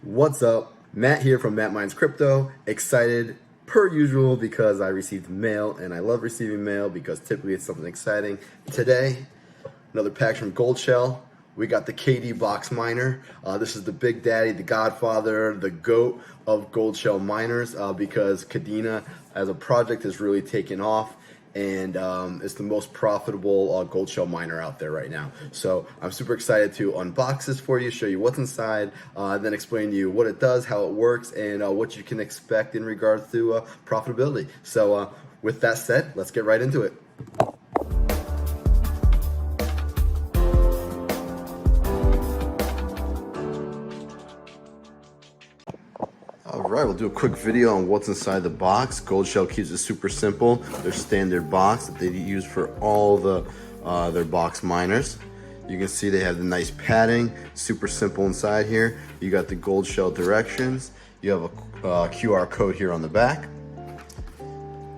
What's up? Matt here from Matt Minds Crypto. Excited per usual because I received mail and I love receiving mail because typically it's something exciting. Today, another package from Goldshell. We got the KD-Box miner. This is the big daddy, the godfather, the GOAT of Goldshell miners because Kadena as a project has really taken off, and it's the most profitable Goldshell miner out there right now. So I'm super excited to unbox this for you, show you what's inside, then explain to you what it does, how it works, and what you can expect in regards to profitability. So with that said, let's get right into it. All right, we'll do a quick video on what's inside the box. Goldshell keeps it super simple. Their standard box that they use for all the their box miners. You can see they have the nice padding, super simple inside here. You got the Goldshell directions. You have a QR code here on the back.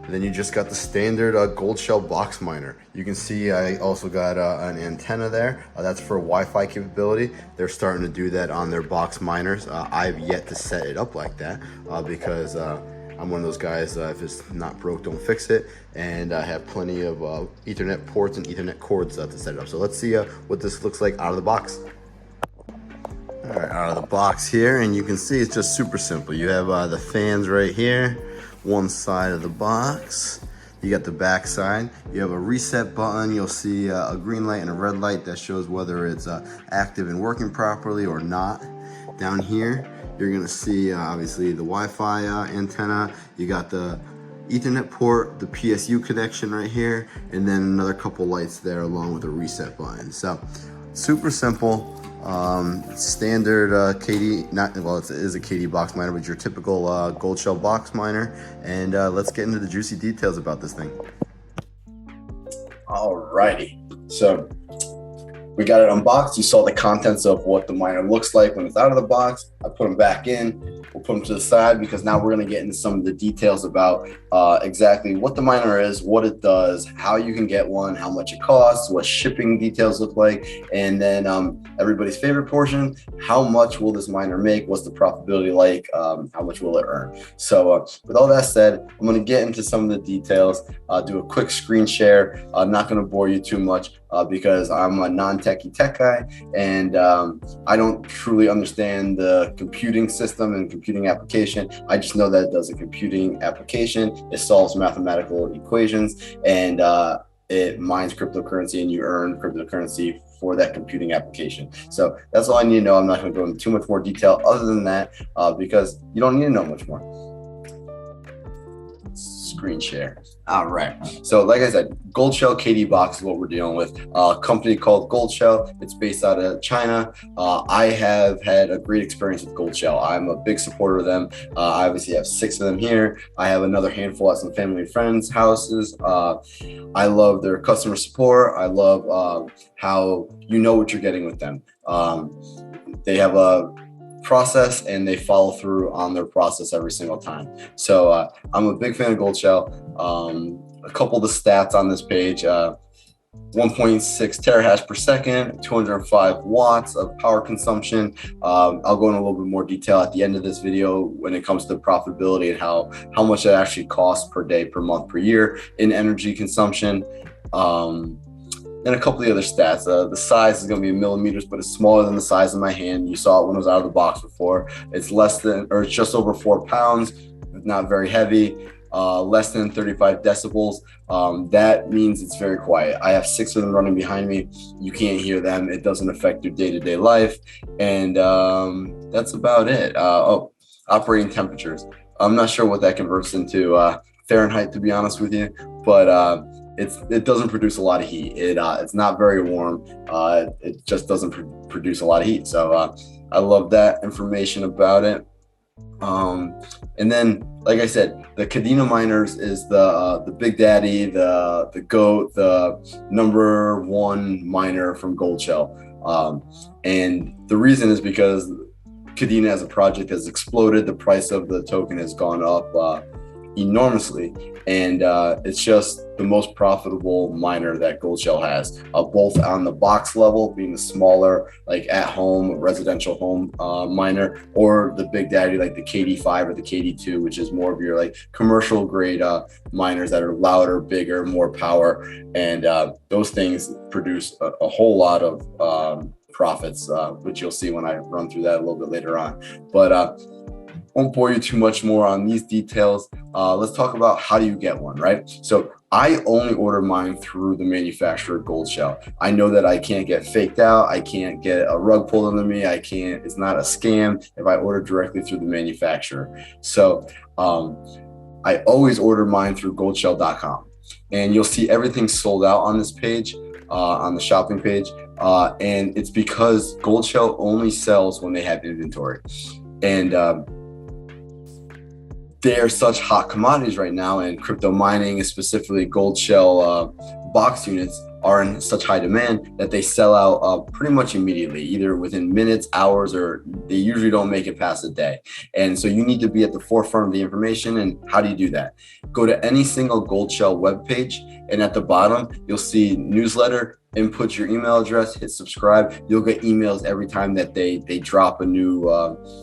And then you just got the standard Goldshell box miner. You can see I also got an antenna there. That's for Wi-Fi capability. They're starting to do that on their box miners. I've yet to set it up like that because I'm one of those guys, if it's not broke, don't fix it. And I have plenty of Ethernet ports and Ethernet cords to set it up. So let's see what this looks like out of the box. All right, out of the box here, and you can see it's just super simple. You have the fans right here. One side of the box, you got the back side, you have a reset button. You'll see a green light and a red light that shows whether it's active and working properly or not. Down here you're gonna see obviously the Wi-Fi antenna. You got the Ethernet port, the PSU connection right here, and then another couple lights there along with a reset button. So super simple. Standard it is a KD box miner, but your typical Goldshell box miner. And let's get into the juicy details about this thing. Alrighty, so we got it unboxed. You saw the contents of what the miner looks like when it's out of the box. I put them back in. We'll put them to the side because now we're going to get into some of the details about exactly what the miner is, what it does, how you can get one, how much it costs, what shipping details look like, and then everybody's favorite portion, how much will this miner make, what's the profitability like, how much will it earn. So with all that said, I'm going to get into some of the details, do a quick screen share. I'm not going to bore you too much because I'm a non-techie tech guy, and I don't truly understand the computing system and computing application. I just know that it does a computing application. It solves mathematical equations, and it mines cryptocurrency, and you earn cryptocurrency for that computing application. So that's all I need to know. I'm not going to go into too much more detail other than that because you don't need to know much more. Screen share. All right, so like I said, Goldshell KD-Box is what we're dealing with. A company called Goldshell. It's based out of China. I have had a great experience with Goldshell. I'm a big supporter of them. I obviously have 6 of them here. I have another handful at some family and friends' houses. I love their customer support. I love how you know what you're getting with them. They have a process and they follow through on their process every single time. So I'm a big fan of Goldshell. A couple of the stats on this page: 1.6 terahash per second, 205 watts of power consumption. I'll go into a little bit more detail at the end of this video when it comes to profitability and how much it actually costs per day, per month, per year in energy consumption. And a couple of the other stats. The size is going to be in millimeters, but it's smaller than the size of my hand. You saw it when it was out of the box before. It's less than, or it's just over 4 pounds, not very heavy, less than 35 decibels. That means it's very quiet. I have 6 of them running behind me. You can't hear them. It doesn't affect your day-to-day life. And that's about it. Operating temperatures. I'm not sure what that converts into Fahrenheit, to be honest with you, but it doesn't produce a lot of heat. It's not very warm. It just doesn't produce a lot of heat. So I love that information about it. And then, like I said, the Kadena miners is the big daddy, the GOAT, the #1 miner from Goldshell. And the reason is because Kadena as a project has exploded. The price of the token has gone up enormously, and it's just the most profitable miner that Goldshell has, both on the box level, being the smaller, like at home residential home miner, or the big daddy like the KD5 or the KD2, which is more of your like commercial grade miners that are louder, bigger, more power, and those things produce a whole lot of profits, which you'll see when I run through that a little bit later on. But won't bore you too much more on these details. Let's talk about how do you get one, right? So I only order mine through the manufacturer, Goldshell. I know that I can't get faked out. I can't get a rug pulled under me. It's not a scam if I order directly through the manufacturer. So I always order mine through goldshell.com. And you'll see everything sold out on this page, on the shopping page. And it's because Goldshell only sells when they have inventory. And they're such hot commodities right now, and crypto mining, specifically Goldshell box units, are in such high demand that they sell out pretty much immediately, either within minutes, hours, or they usually don't make it past a day. And so you need to be at the forefront of the information. And how do you do that? Go to any single Goldshell webpage, and at the bottom, you'll see newsletter. Input your email address, hit subscribe. You'll get emails every time that they drop a new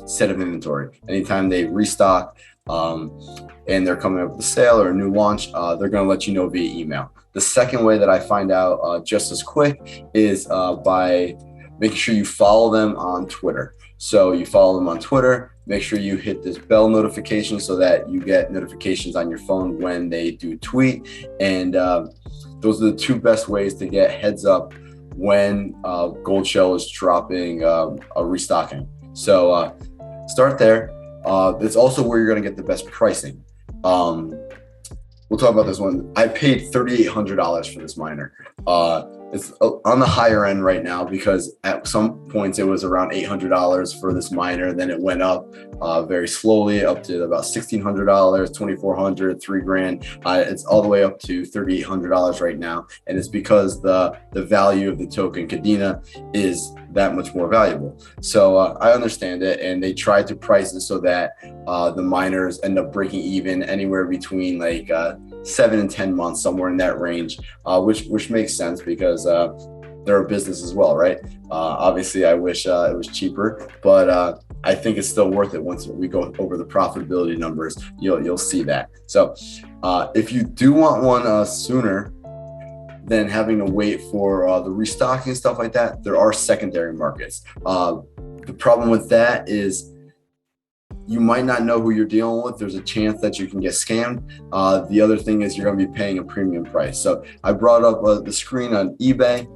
set of inventory. Anytime they restock, and they're coming up with a sale or a new launch, they're going to let you know via email. The second way that I find out just as quick is by making sure you follow them on Twitter. So you follow them on Twitter, make sure you hit this bell notification so that you get notifications on your phone when they do tweet. And those are the two best ways to get heads up when Goldshell is dropping a restocking. So start there. It's also where you're going to get the best pricing. We'll talk about this one. I paid $3,800 for this miner. It's on the higher end right now because at some points it was around $800 for this miner. Then it went up very slowly up to about $1,600, $2,400, $3,000. It's all the way up to $3,800 right now. And it's because the value of the token Kadena is that much more valuable. So I understand it. And they tried to price it so that the miners end up breaking even anywhere between like 7 and 10 months, somewhere in that range, which makes sense because they're a business as well, right? Obviously, I wish it was cheaper, but I think it's still worth it. Once we go over the profitability numbers, you'll see that. So if you do want one sooner than having to wait for the restocking and stuff like that, there are secondary markets. The problem with that is you might not know who you're dealing with. There's a chance that you can get scammed. The other thing is you're going to be paying a premium price. So I brought up the screen on eBay.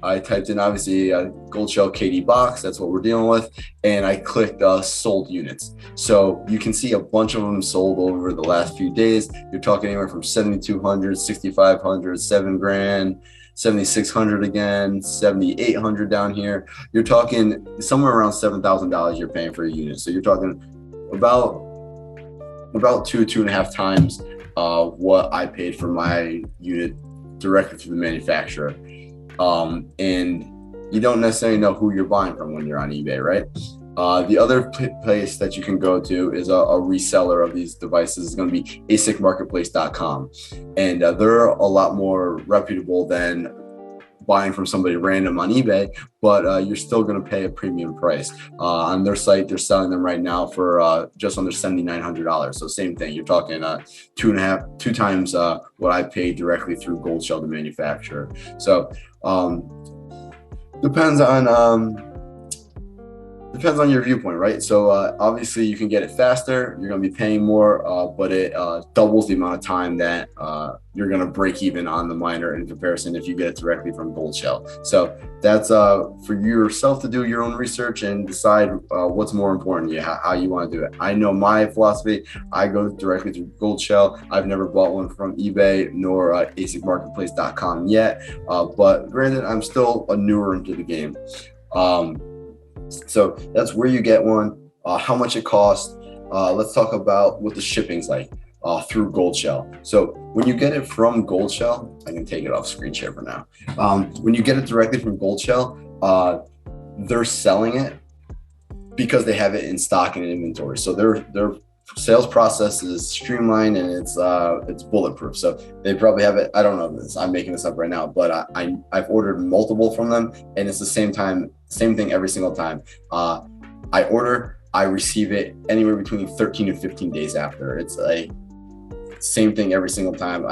I typed in obviously Goldshell KD-Box. That's what we're dealing with. And I clicked sold units. So you can see a bunch of them sold over the last few days. You're talking anywhere from 7,200, 6,500, $7,000, 7,600 again, 7,800 down here. You're talking somewhere around $7,000 you're paying for a unit. So you're talking about 2.5 times what I paid for my unit directly through the manufacturer. And you don't necessarily know who you're buying from when you're on eBay, right? The other place that you can go to is a reseller of these devices is going to be asicmarketplace.com. And they're a lot more reputable than buying from somebody random on eBay, but you're still going to pay a premium price. On their site, they're selling them right now for just under $7,900. So same thing, you're talking two times what I paid directly through Goldshell, the manufacturer. So depends on your viewpoint, right? So obviously you can get it faster, you're going to be paying more, but it doubles the amount of time that you're going to break even on the miner in comparison if you get it directly from Goldshell. So that's for yourself to do your own research and decide what's more important to you, how you want to do it. I know my philosophy. I go directly to Goldshell. I've never bought one from eBay nor asicmarketplace.com yet, but granted, I'm still a newer into the game. So that's where you get one, how much it costs. Let's talk about what the shipping's like through Goldshell. So when you get it from Goldshell, I can take it off screen share for now. When you get it directly from Goldshell, they're selling it because they have it in stock and in inventory. So they're sales process is streamlined and it's bulletproof. So they probably have it. I don't know this. I'm making this up right now, but I've ordered multiple from them, and it's the same thing every single time. I order, I receive it anywhere between 13 to 15 days after. It's like same thing every single time.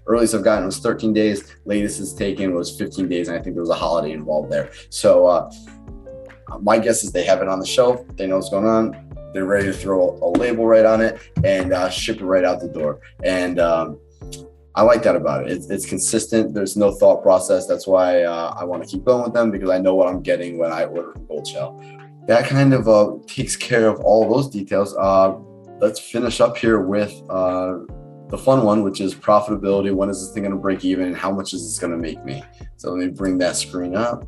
Earliest I've gotten was 13 days. Latest is taken was 15 days, and I think there was a holiday involved there. So my guess is they have it on the shelf. They know what's going on. They're ready to throw a label right on it and ship it right out the door. And I like that about it. It's consistent. There's no thought process. That's why I want to keep going with them, because I know what I'm getting when I order from Goldshell. That kind of takes care of all of those details. Let's finish up here with the fun one, which is profitability. When is this thing going to break even? And how much is this going to make me? So let me bring that screen up.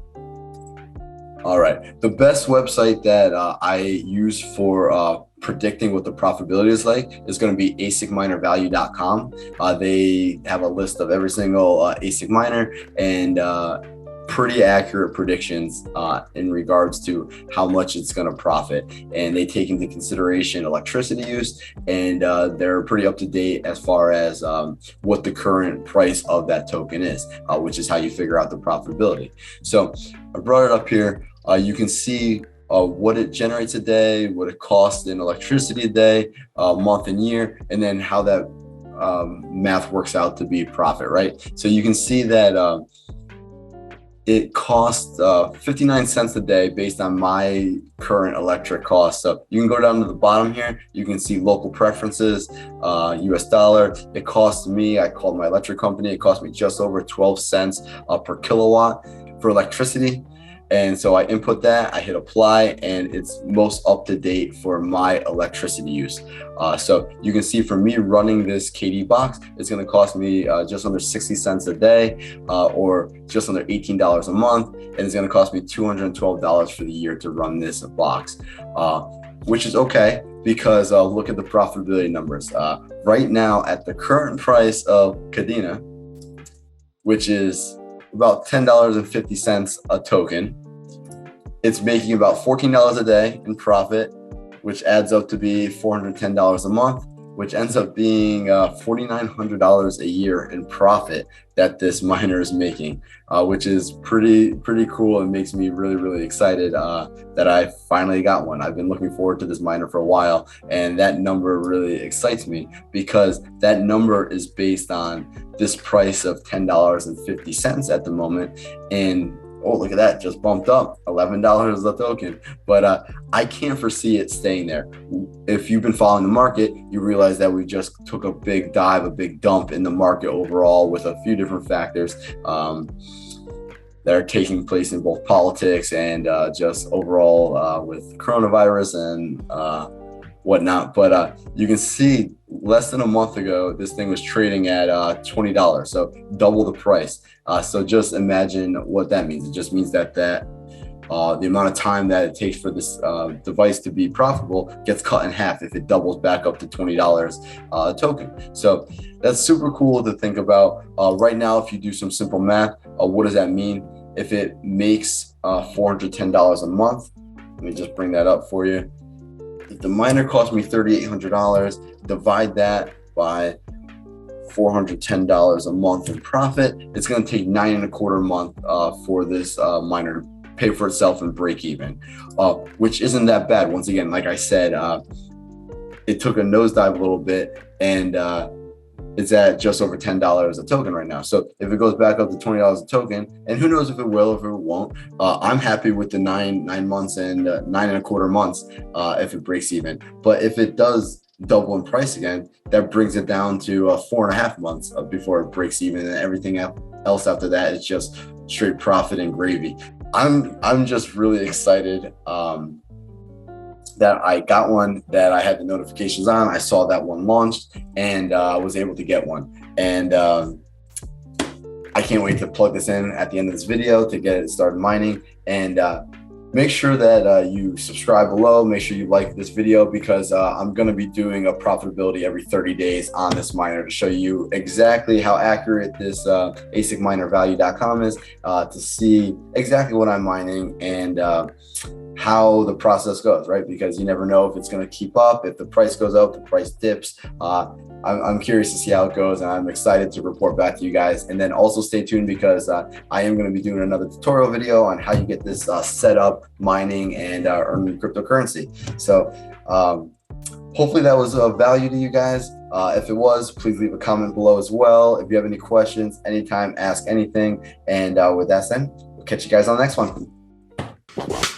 All right. The best website that I use for predicting what the profitability is like is going to be asicminervalue.com. They have a list of every single ASIC miner and pretty accurate predictions in regards to how much it's going to profit. And they take into consideration electricity use, and they're pretty up to date as far as what the current price of that token is, which is how you figure out the profitability. So I brought it up here. You can see what it generates a day, what it costs in electricity a day, month and year, and then how that math works out to be profit, right? So you can see that it costs 59 cents a day based on my current electric cost. So you can go down to the bottom here. You can see local preferences, US dollar. It costs me, I called my electric company, it cost me just over 12 cents per kilowatt for electricity. And so I input that, I hit apply, and it's most up to date for my electricity use. So you can see for me running this KD-Box, it's gonna cost me just under 60 cents a day, or just under $18 a month. And it's gonna cost me $212 for the year to run this box, which is okay, because look at the profitability numbers. Right now at the current price of Kadena, which is about $10.50 a token, it's making about $14 a day in profit, which adds up to be $410 a month, which ends up being $4,900 a year in profit that this miner is making, which is pretty cool and makes me really excited that I finally got one. I've been looking forward to this miner for a while, and that number really excites me, because that number is based on this price of $10.50 at the moment. And oh, look at that, just bumped up $11 a token. But I can't foresee it staying there. If you've been following the market, you realize that we just took a big dive, a big dump in the market overall, with a few different factors that are taking place in both politics and just overall with coronavirus and whatnot. But you can see less than a month ago, this thing was trading at $20, so double the price. So just imagine what that means. It just means that the amount of time that it takes for this device to be profitable gets cut in half if it doubles back up to $20 a token. So that's super cool to think about. Right now, if you do some simple math, what does that mean? If it makes $410 a month, let me just bring that up for you. If the miner cost me $3,800, divide that by $410 a month in profit, it's going to take 9.25 months for this miner to pay for itself and break even, which isn't that bad. Once again, like I said, it took a nosedive a little bit, and it's at just over $10 a token right now. So if it goes back up to $20 a token, and who knows if it will, if it won't, I'm happy with the nine months and 9.25 months if it breaks even. But if it does double in price again, that brings it down to 4.5 months before it breaks even, and everything else after that is just straight profit and gravy. I'm just really excited that I got one, that I had the notifications on. I saw that one launched, and was able to get one. And I can't wait to plug this in at the end of this video to get it started mining. And make sure that you subscribe below. Make sure you like this video, because I'm going to be doing a profitability every 30 days on this miner to show you exactly how accurate this asicminervalue.com is, to see exactly what I'm mining and how the process goes, right? Because you never know if it's going to keep up, if the price goes up, the price dips. I'm curious to see how it goes, and I'm excited to report back to you guys. And then also stay tuned, because I am going to be doing another tutorial video on how you get this set up, mining, and earning cryptocurrency. So hopefully that was of value to you guys. If it was, please leave a comment below as well. If you have any questions, anytime, ask anything. And with that said, we'll catch you guys on the next one.